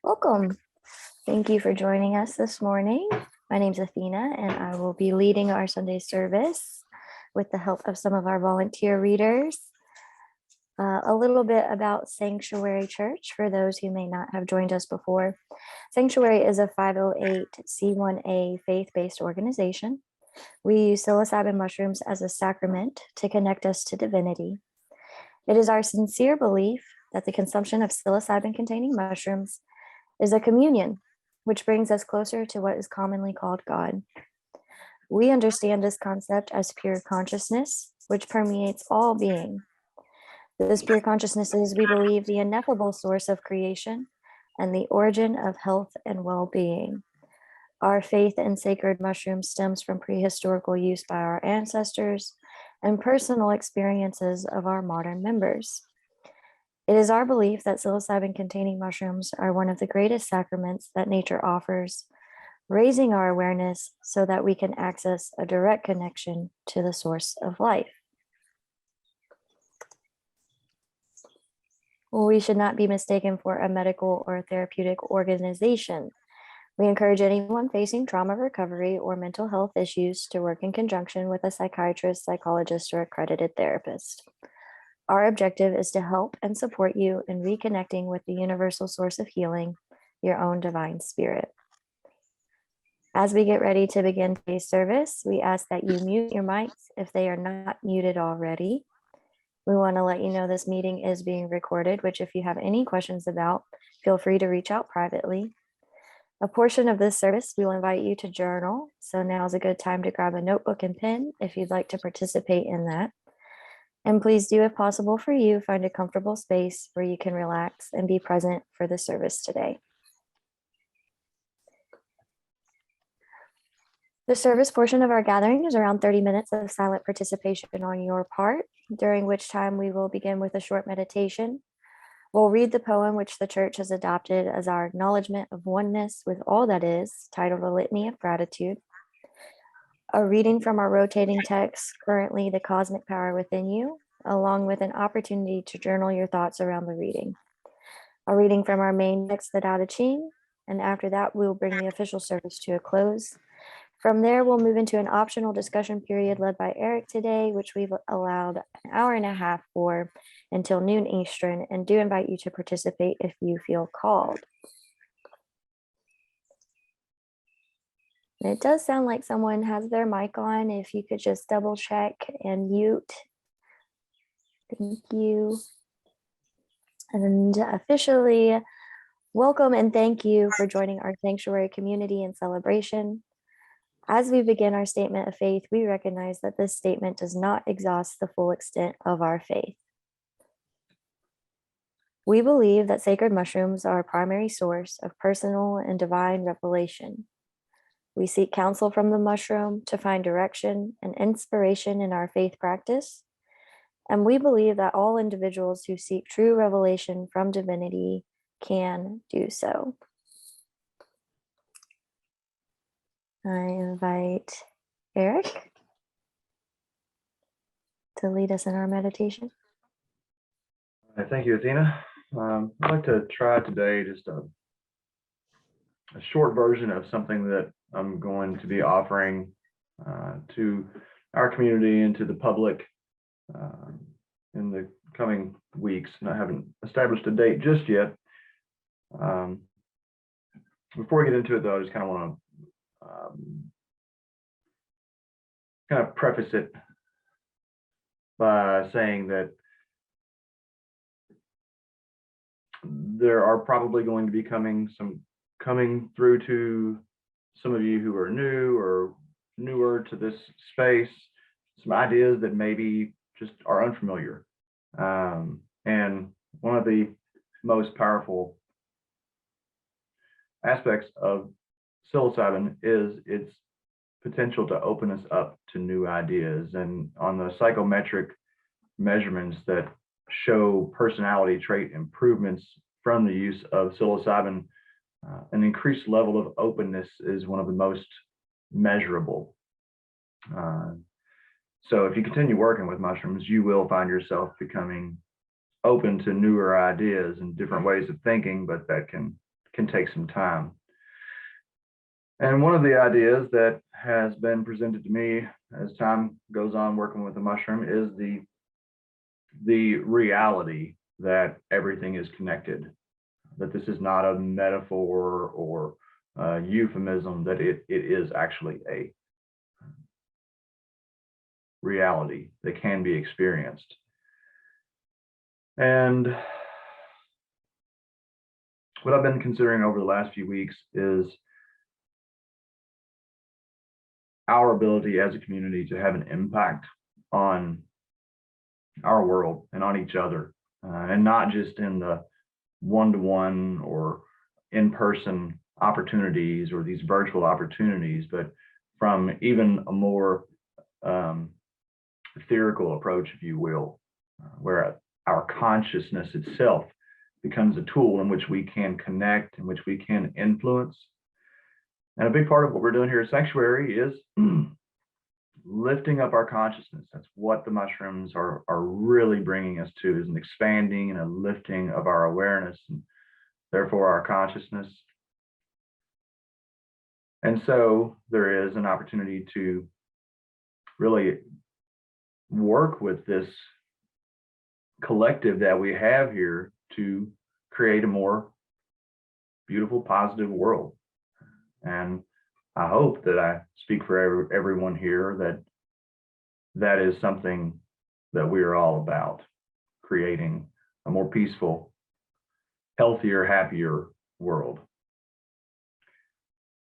Welcome. Thank you for joining us this morning. My name is Athena, and I will be leading our Sunday service with the help of some of our volunteer readers. A little bit about Psanctuary Church for those who may not have joined us before. Psanctuary is a 508c1a faith-based organization. We use psilocybin mushrooms as a sacrament to connect us to divinity. It is our sincere belief that the consumption of psilocybin-containing mushrooms is a communion, which brings us closer to what is commonly called God. We understand this concept as pure consciousness, which permeates all being. This pure consciousness is, we believe, the ineffable source of creation and the origin of health and well-being. Our faith in sacred mushrooms stems from prehistorical use by our ancestors and personal experiences of our modern members. It is our belief that psilocybin-containing mushrooms are one of the greatest sacraments that nature offers, raising our awareness so that we can access a direct connection to the source of life. We should not be mistaken for a medical or therapeutic organization. We encourage anyone facing trauma recovery or mental health issues to work in conjunction with a psychiatrist, psychologist, or accredited therapist. Our objective is to help and support you in reconnecting with the universal source of healing, your own divine spirit. As we get ready to begin today's service, we ask that you mute your mics if they are not muted already. We want to let you know this meeting is being recorded, which if you have any questions about, feel free to reach out privately. A portion of this service, we will invite you to journal. So now is a good time to grab a notebook and pen if you'd like to participate in that. And please do, if possible for you, find a comfortable space where you can relax and be present for the service today. The service portion of our gathering is around 30 minutes of silent participation on your part, during which time we will begin with a short meditation. We'll read the poem which the church has adopted as our acknowledgement of oneness with all that is, titled A Litany of Gratitude. A reading from our rotating text, currently The Cosmic Power Within You, along with an opportunity to journal your thoughts around the reading. A reading from our main text, the Tao Te Ching, and after that, we'll bring the official service to a close. From there, we'll move into an optional discussion period led by Eric today, which we've allowed an hour and a half for until noon Eastern, and do invite you to participate if you feel called. And it does sound like someone has their mic on. If you could just double check and mute. Thank you. And officially, welcome and thank you for joining our sanctuary community and celebration. As we begin our statement of faith, we recognize that this statement does not exhaust the full extent of our faith. We believe that sacred mushrooms are a primary source of personal and divine revelation. We seek counsel from the mushroom to find direction and inspiration in our faith practice. And we believe that all individuals who seek true revelation from divinity can do so. I invite Eric to lead us in our meditation. Thank you, Athena. I'd like to try today just a short version of something that I'm going to be offering to our community and to the public in the coming weeks. And I haven't established a date just yet. Before we get into it, though, I just kind of want to kind of preface it by saying that there are probably going to be coming through to some of you who are new or newer to this space, some ideas that maybe just are unfamiliar. And one of the most powerful aspects of psilocybin is its potential to open us up to new ideas. And on the psychometric measurements that show personality trait improvements from the use of psilocybin, an increased level of openness is one of the most measurable. So if you continue working with mushrooms, you will find yourself becoming open to newer ideas and different ways of thinking, but that can can take some time. And one of the ideas that has been presented to me as time goes on working with the mushroom is the reality that everything is connected, that this is not a metaphor or a euphemism, that it is actually a reality that can be experienced. And what I've been considering over the last few weeks is our ability as a community to have an impact on our world and on each other, and not just in the one-to-one or in-person opportunities or these virtual opportunities, but from even a more etherical approach, if you will, where our consciousness itself becomes a tool in which we can connect, in which we can influence. And a big part of what we're doing here at Sanctuary is lifting up our consciousness. That's what the mushrooms are really bringing us to, is an expanding and a lifting of our awareness and therefore our consciousness. And so there is an opportunity to really work with this collective that we have here to create a more beautiful, positive world. And I hope that I speak for everyone here that is something that we are all about, creating a more peaceful, healthier, happier world.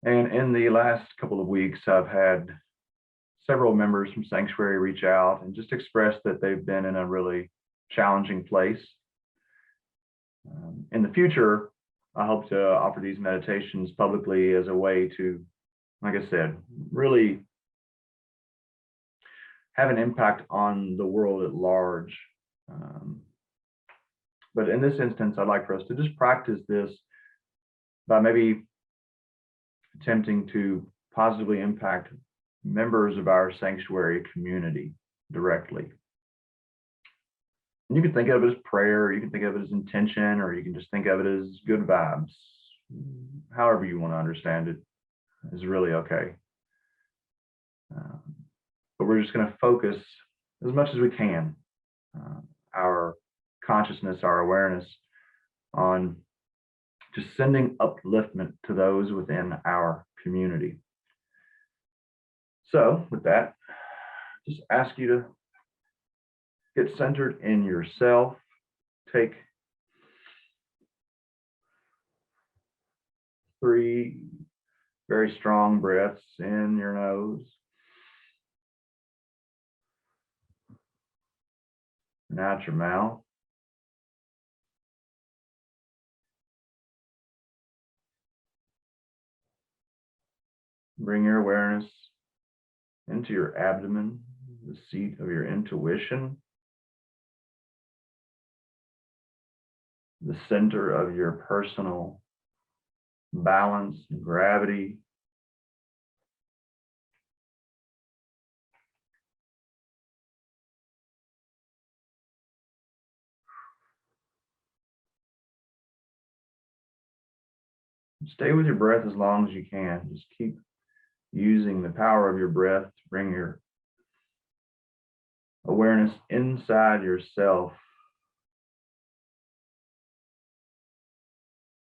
And in the last couple of weeks, I've had several members from Sanctuary reach out and just express that they've been in a really challenging place. In the future, I hope to offer these meditations publicly as a way to, like I said, really have an impact on the world at large. But in this instance, I'd like for us to just practice this by maybe attempting to positively impact members of our sanctuary community directly. And you can think of it as prayer, you can think of it as intention, or you can just think of it as good vibes. However you want to understand it is really okay. But we're just going to focus as much as we can, our consciousness, our awareness on just sending upliftment to those within our community. So with that, just ask you to get centered in yourself. Take 3 very strong breaths in your nose and out your mouth. Bring your awareness into your abdomen, the seat of your intuition, the center of your personal balance and gravity. Stay with your breath as long as you can. Just keep using the power of your breath to bring your awareness inside yourself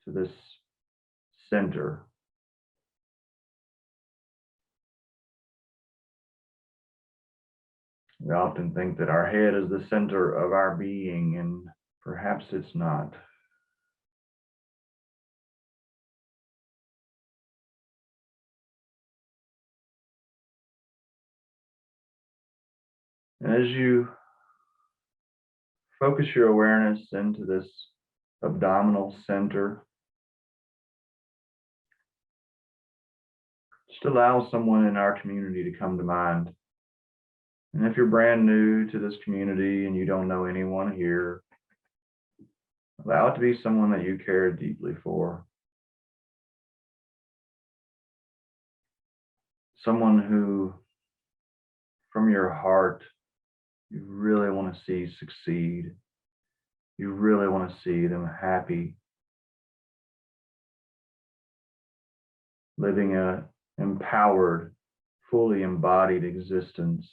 to this center. We often think that our head is the center of our being, and perhaps it's not. And as you focus your awareness into this abdominal center, just allow someone in our community to come to mind. And if you're brand new to this community and you don't know anyone here, allow it to be someone that you care deeply for. Someone who, from your heart, you really want to see succeed. You really want to see them happy. living a empowered, fully embodied existence.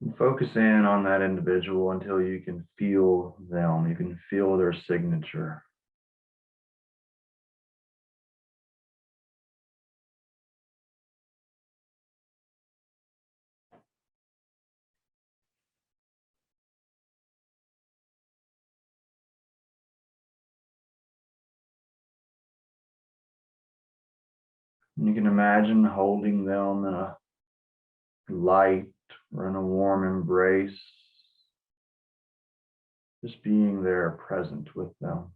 And focus in on that individual until you can feel them. You can feel their signature. And you can imagine holding them in a light or in a warm embrace, just being there present with them.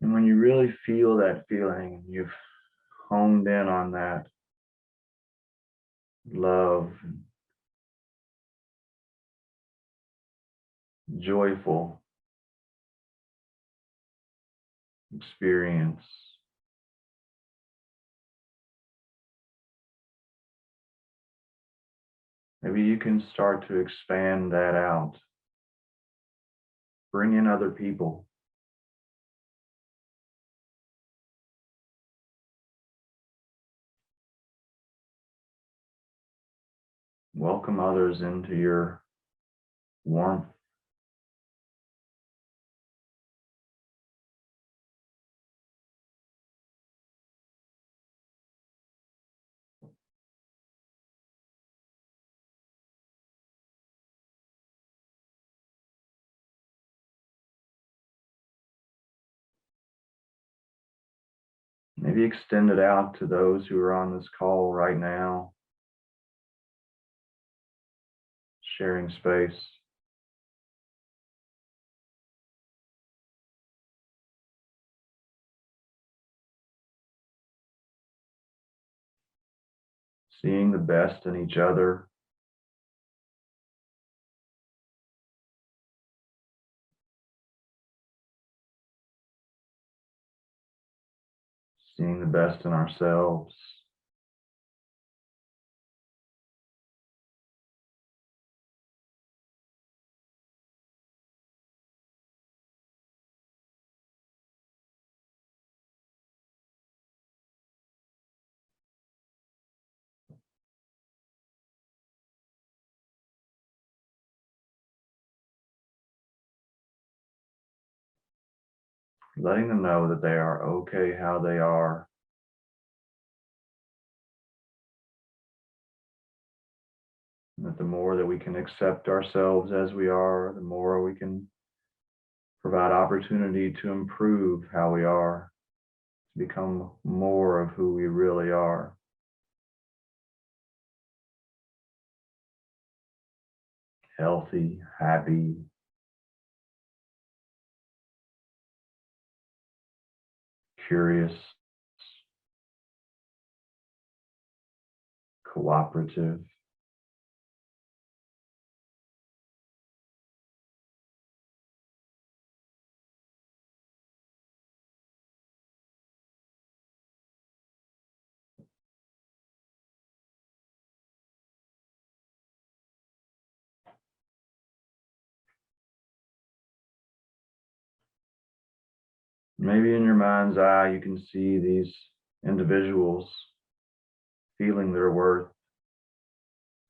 And when you really feel that feeling, you've honed in on that love, joyful experience. Maybe you can start to expand that out. Bring in other people. Welcome others into your warmth. Maybe extend it out to those who are on this call right now, sharing space. Seeing the best in each other. Seeing the best in ourselves. Letting them know that they are okay how they are. And that the more that we can accept ourselves as we are, the more we can provide opportunity to improve how we are, to become more of who we really are. Healthy, happy, curious, cooperative. Maybe in your mind's eye, you can see these individuals feeling their worth,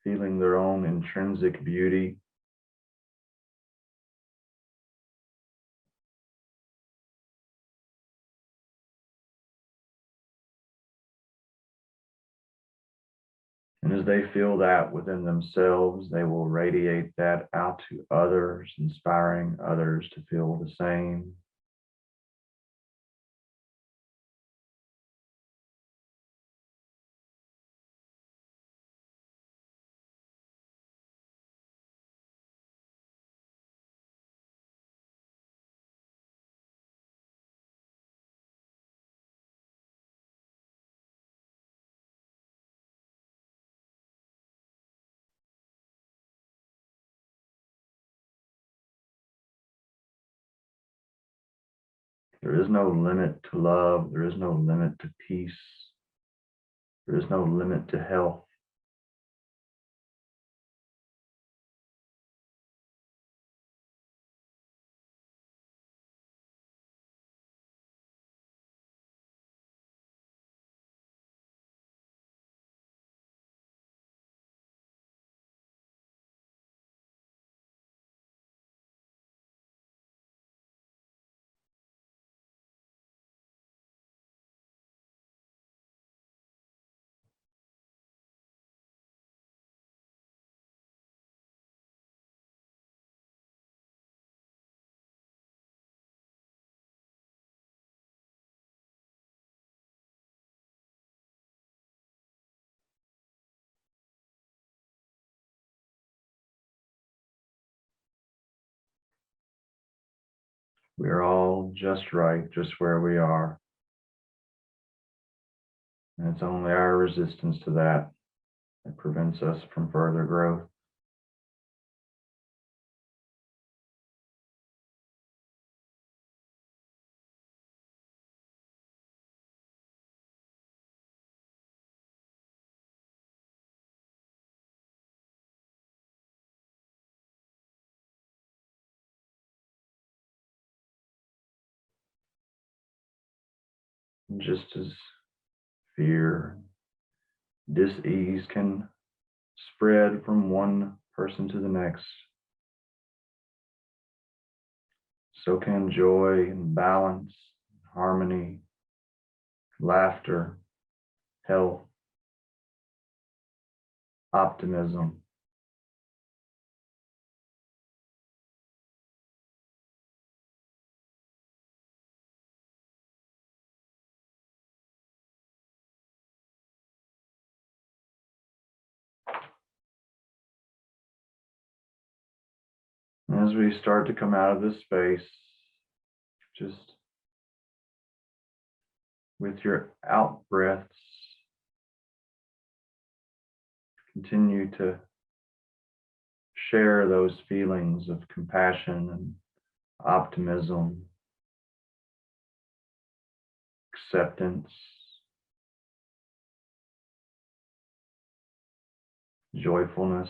feeling their own intrinsic beauty. And as they feel that within themselves, they will radiate that out to others, inspiring others to feel the same. There is no limit to love. There is no limit to peace. There is no limit to health. We are all just right, just where we are. And it's only our resistance to that that prevents us from further growth. And just as fear, dis-ease can spread from one person to the next, so can joy and balance, harmony, laughter, health, optimism. And as we start to come out of this space, just with your out breaths, continue to share those feelings of compassion and optimism, acceptance, joyfulness.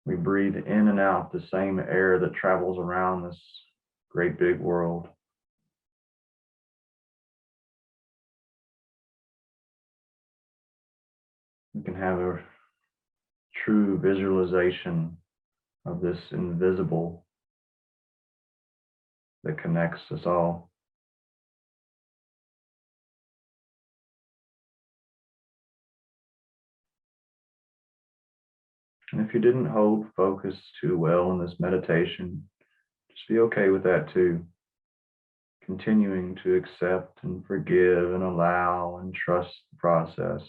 We breathe in and out the same air that travels around this great big world. We can have a true visualization of this invisible that connects us all. And if you didn't hold focus too well in this meditation, just be okay with that too. Continuing to accept and forgive and allow and trust the process.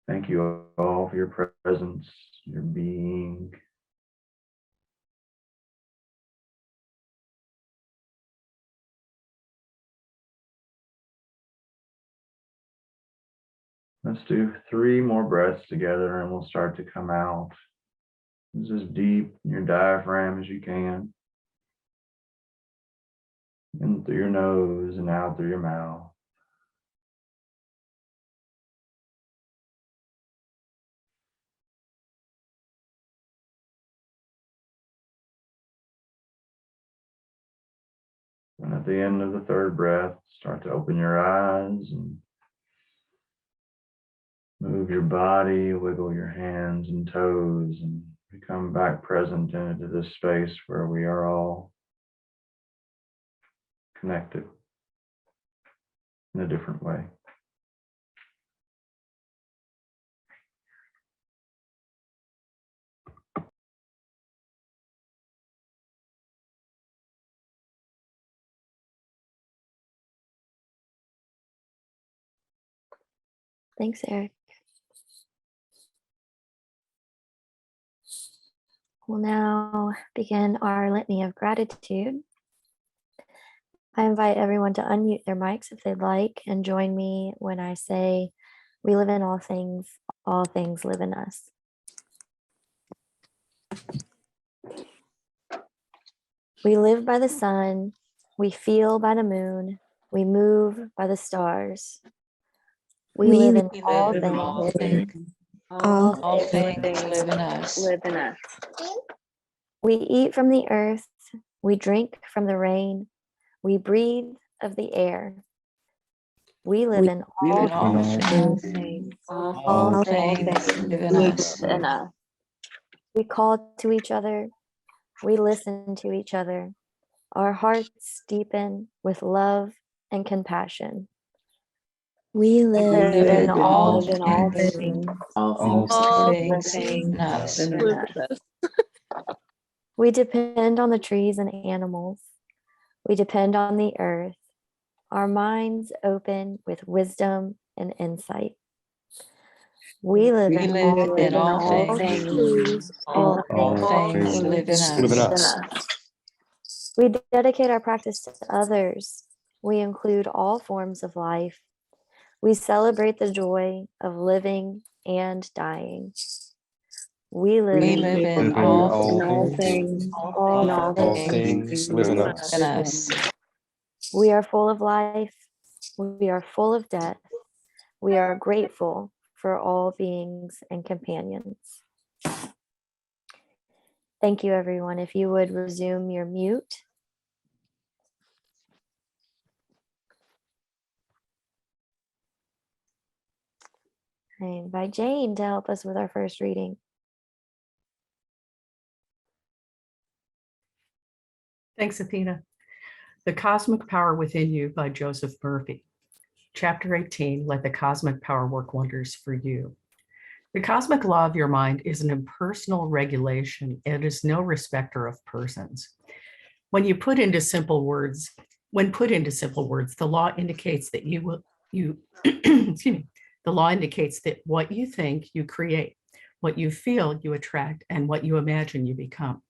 Thank you all for your presence, your being. Let's do 3 more breaths together and we'll start to come out. This is deep in your diaphragm as you can. In through your nose and out through your mouth. And at the end of the 3rd breath, start to open your eyes and move your body, wiggle your hands and toes, and become back present into this space where we are all connected in a different way. Thanks, Eric. We'll now begin our litany of gratitude. I invite everyone to unmute their mics if they'd like and join me when I say, we live in all things live in us. We live by the sun, we feel by the moon, we move by the stars. We live in all things. All things live in us. We eat from the earth, we drink from the rain, we breathe of the air. We live in all things. All things live in us. We call to each other, we listen to each other. Our hearts deepen with love and compassion. We live in all things. All things in us. We depend on the trees and animals. We depend on the earth. Our minds open with wisdom and insight. We live in all things. All All things live in us. We dedicate our practice to others. We include all forms of life. We celebrate the joy of living and dying. We live in all things. all Things live in us. In us. We are full of life. We are full of death. We are grateful for all beings and companions. Thank you, everyone. If you would resume your mute. I invite Jane to help us with our first reading. Thanks, Athena. The Cosmic Power Within You by Joseph Murphy. Chapter 18, Let the Cosmic Power Work Wonders for You. The cosmic law of your mind is an impersonal regulation. It is no respecter of persons. When put into simple words, the law indicates that excuse me, the law indicates that what you think, you create, what you feel, you attract, and what you imagine, you become.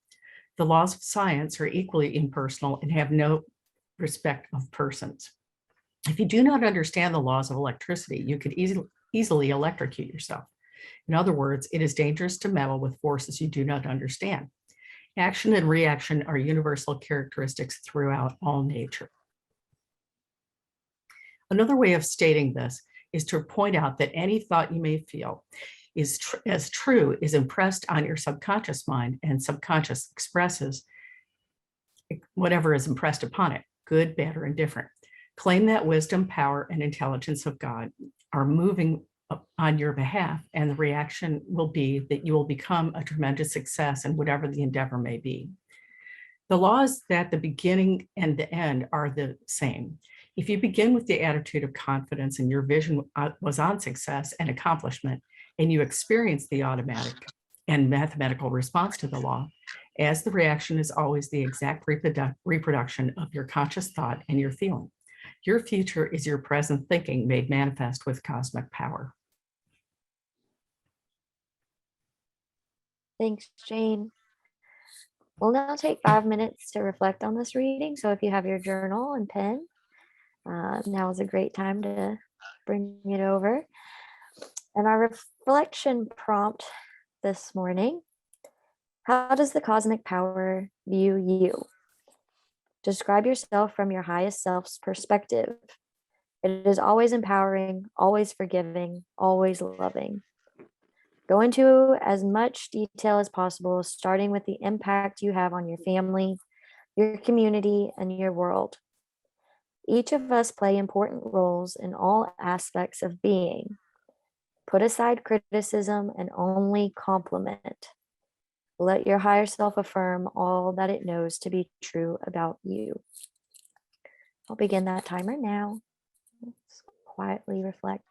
The laws of science are equally impersonal and have no respect of persons. If you do not understand the laws of electricity, you could easily electrocute yourself. In other words, it is dangerous to meddle with forces you do not understand. Action and reaction are universal characteristics throughout all nature. Another way of stating this is to point out that any thought you may feel is as true is impressed on your subconscious mind, and subconscious expresses whatever is impressed upon it, good, bad, or indifferent. Claim that wisdom, power, and intelligence of God are moving on your behalf, and the reaction will be that you will become a tremendous success in whatever the endeavor may be. The law is that the beginning and the end are the same. If you begin with the attitude of confidence and your vision was on success and accomplishment, and you experience the automatic and mathematical response to the law, as the reaction is always the exact reproduction of your conscious thought and your feeling. Your future is your present thinking made manifest with cosmic power. Thanks, Jane. We'll now take 5 minutes to reflect on this reading. So if you have your journal and pen, now is a great time to bring it over. And our reflection prompt this morning: how does the cosmic power view you? Describe yourself from your highest self's perspective. It is always empowering, always forgiving, always loving. Go into as much detail as possible, starting with the impact you have on your family, your community, and your world. Each of us play important roles in all aspects of being. Put aside criticism and only compliment. Let your higher self affirm all that it knows to be true about you. I'll begin that timer now. Let's quietly reflect.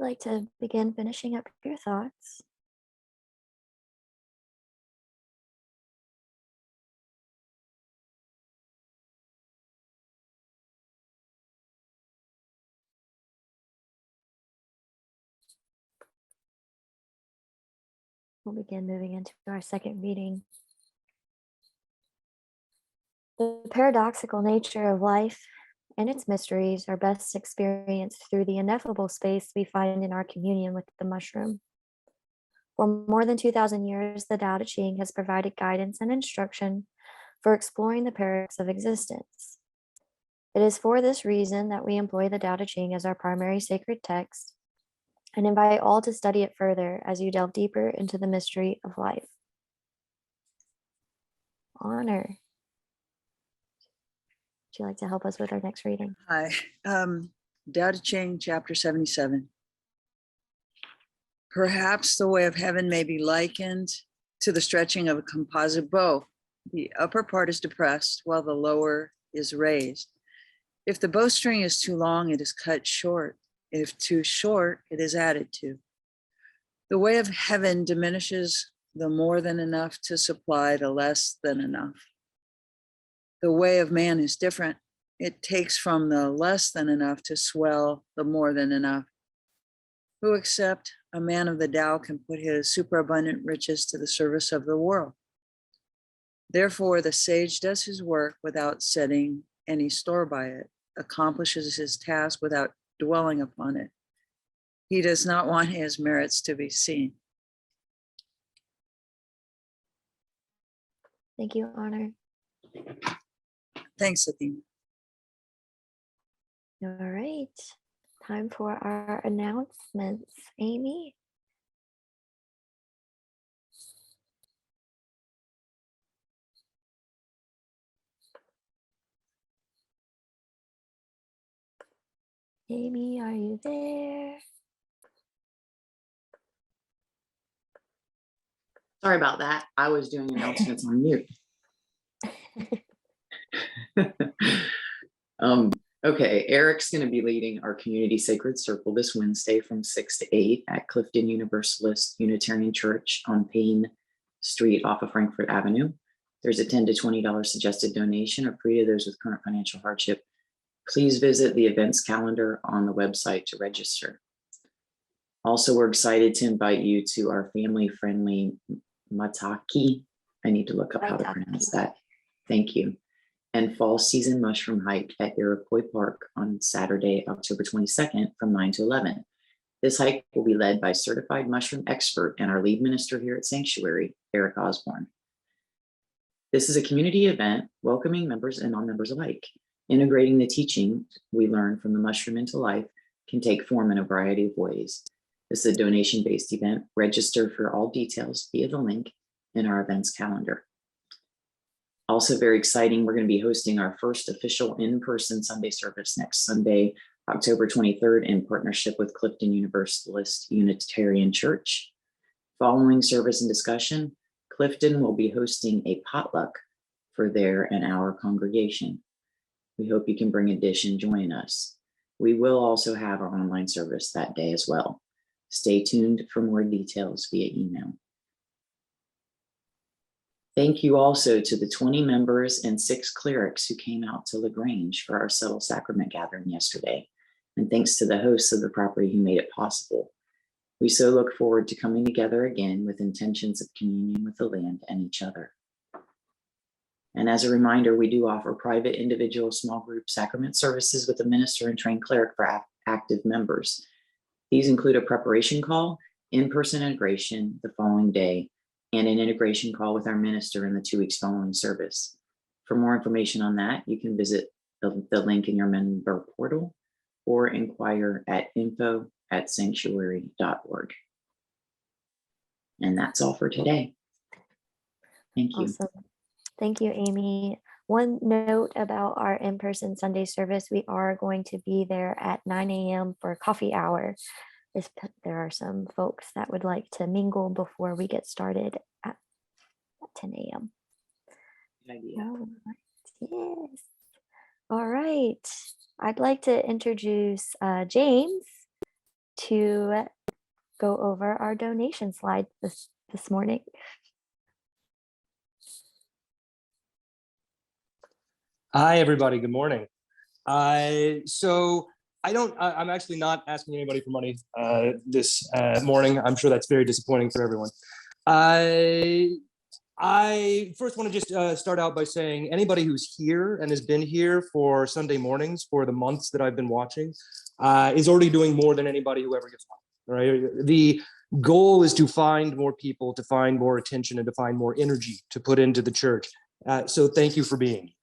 like to begin finishing up your thoughts? We'll begin moving into our second reading. The paradoxical nature of life and its mysteries are best experienced through the ineffable space we find in our communion with the mushroom. For more than 2,000 years, the Tao Te Ching has provided guidance and instruction for exploring the paradox of existence. It is for this reason that we employ the Tao Te Ching as our primary sacred text and invite all to study it further as you delve deeper into the mystery of life. Honor. Would you like to help us with our next reading? Hi. Tao Te Ching, chapter 77. Perhaps the way of heaven may be likened to the stretching of a composite bow. The upper part is depressed while the lower is raised. If the bowstring is too long, it is cut short. If too short, it is added to. The way of heaven diminishes the more than enough to supply the less than enough. The way of man is different. It takes from the less than enough to swell the more than enough. Who except a man of the Tao can put his superabundant riches to the service of the world? Therefore, the sage does his work without setting any store by it, accomplishes his task without dwelling upon it. He does not want his merits to be seen. Thank you, Honor. Thanks, Athena. All right, time for our announcements. Amy? Amy, are you there? Sorry about that. I was doing announcements on mute. Okay, Eric's going to be leading our community sacred circle this Wednesday from 6 to 8 at Clifton Universalist Unitarian Church on Payne Street off of Frankfurt Avenue. There's a $10 to $20 suggested donation or free to those with current financial hardship. Please visit the events calendar on the website to register. Also, we're excited to invite you to our family-friendly Mataki. I need to look up how to pronounce that. Thank you. And fall season mushroom hike at Iroquois Park on Saturday, October 22nd from 9 to 11. This hike will be led by certified mushroom expert and our lead minister here at Sanctuary, Eric Osborne. This is a community event welcoming members and non-members alike. Integrating the teaching we learn from the mushroom into life can take form in a variety of ways. This is a donation-based event. Register for all details via the link in our events calendar. Also very exciting, we're going to be hosting our first official in-person Sunday service next Sunday, October 23rd, in partnership with Clifton Universalist Unitarian Church. Following service and discussion, Clifton will be hosting a potluck for their and our congregation. We hope you can bring a dish and join us. We will also have our online service that day as well. Stay tuned for more details via email. Thank you also to the 20 members and 6 clerics who came out to LaGrange for our subtle sacrament gathering yesterday. And thanks to the hosts of the property who made it possible. We so look forward to coming together again with intentions of communion with the land and each other. And as a reminder, we do offer private, individual, small group sacrament services with a minister and trained cleric for active members. These include a preparation call, in-person integration the following day, and an integration call with our minister in the 2 weeks following service. For more information on that, you can visit the link in your member portal or inquire at info@sanctuary.org. And that's all for today. Thank you. Awesome. Thank you, Amy. One note about our in-person Sunday service, we are going to be there at 9 a.m. for coffee hour. If there are some folks that would like to mingle before we get started at 10 a.m. Good idea. All right. Yes. All right. I'd like to introduce James to go over our donation slide this morning. Hi, everybody. Good morning. I'm actually not asking anybody for money this morning. I'm sure that's very disappointing for everyone. I first want to just start out by saying anybody who's here and has been here for Sunday mornings for the months that I've been watching is already doing more than anybody who ever gets on. Right? The goal is to find more people, to find more attention, and to find more energy to put into the church. So thank you for being here.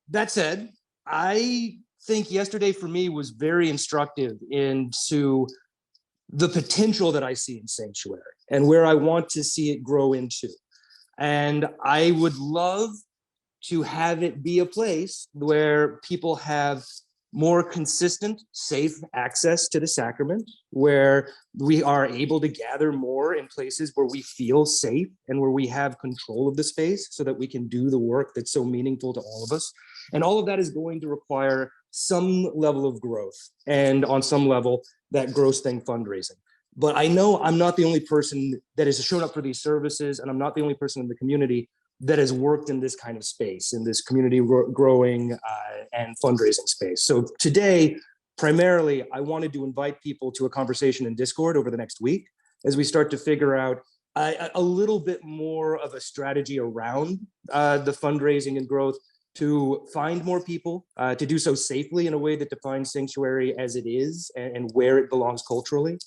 That said, I think yesterday for me was very instructive into the potential that I see in Sanctuary and where I want to see it grow into. And I would love to have it be a place where people have more consistent, safe access to the sacrament, where we are able to gather more in places where we feel safe and where we have control of the space so that we can do the work that's so meaningful to all of us. And all of that is going to require some level of growth, and on some level, that gross thing, fundraising. But I know I'm not the only person that has shown up for these services, and I'm not the only person in the community that has worked in this kind of space, in this community growing and fundraising space. So today, primarily, I wanted to invite people to a conversation in Discord over the next week as we start to figure out a little bit more of a strategy around the fundraising and growth, to find more people, to do so safely in a way that defines Sanctuary as it is and where it belongs culturally,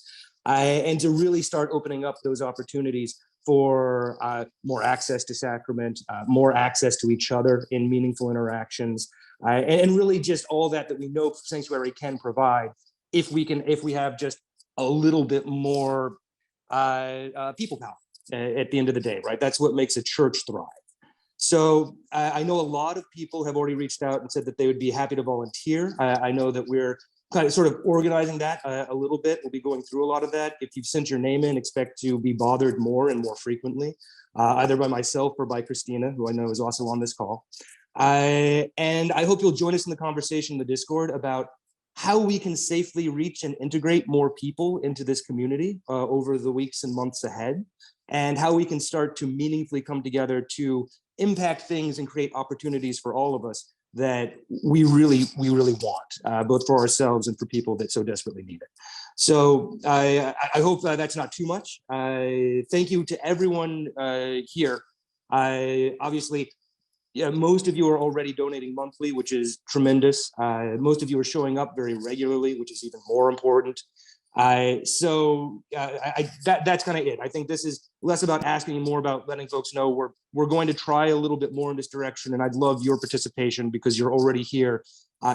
and to really start opening up those opportunities for more access to sacrament, more access to each other in meaningful interactions, and really just all that we know Sanctuary can provide if we have just a little bit more people power at the end of the day, right? That's what makes a church thrive. So I know a lot of people have already reached out and said that they would be happy to volunteer. I know that we're kind of sort of organizing that a little bit. We'll be going through a lot of that. If you've sent your name in, expect to be bothered more and more frequently, either by myself or by Christina, who I know is also on this call. And I hope you'll join us in the conversation in the Discord about how we can safely reach and integrate more people into this community over the weeks and months ahead, and how we can start to meaningfully come together to impact things and create opportunities for all of us that we really want, both for ourselves and for people that so desperately need it. So I hope that's not too much. Thank you to everyone here. Obviously, most of you are already donating monthly, which is tremendous. Most of you are showing up very regularly, which is even more important. That's kind of it. I think this is less about asking and more about letting folks know we're going to try a little bit more in this direction, and I'd love your participation because you're already here,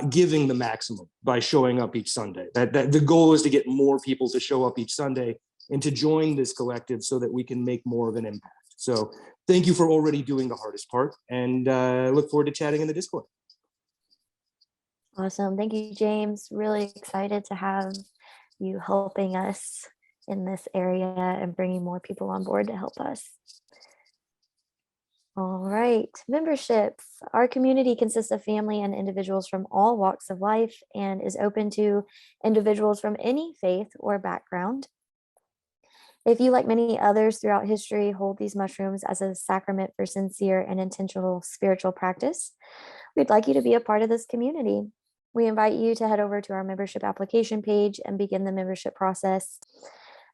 giving the maximum by showing up each Sunday. That the goal is to get more people to show up each Sunday and to join this collective so that we can make more of an impact. So thank you for already doing the hardest part, and look forward to chatting in the Discord. Awesome. Thank you, James. Really excited to have you helping us in this area and bringing more people on board to help us. All right, memberships. Our community consists of family and individuals from all walks of life and is open to individuals from any faith or background. If you, like many others throughout history, hold these mushrooms as a sacrament for sincere and intentional spiritual practice, we'd like you to be a part of this community. We invite you to head over to our membership application page and begin the membership process.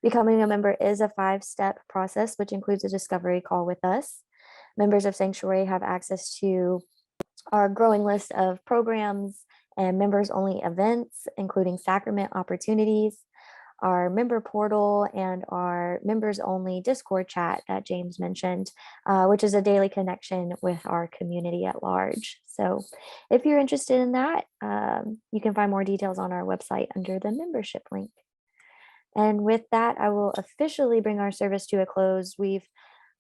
Becoming a member is a 5-step process, which includes a discovery call with us. Members of Sanctuary have access to our growing list of programs and members-only events, including sacrament opportunities, our member portal, and our members-only Discord chat that James mentioned, which is a daily connection with our community at large. So if you're interested in that, you can find more details on our website under the membership link. And with that, I will officially bring our service to a close. We've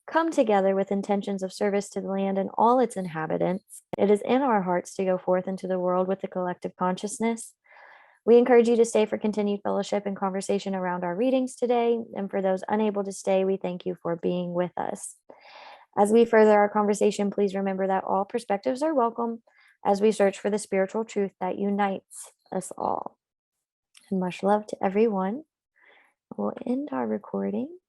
come together with intentions of service to the land and all its inhabitants. It is in our hearts to go forth into the world with the collective consciousness. We encourage you to stay for continued fellowship and conversation around our readings today. And for those unable to stay, we thank you for being with us. As we further our conversation, please remember that all perspectives are welcome as we search for the spiritual truth that unites us all. And much love to everyone. We'll end our recording.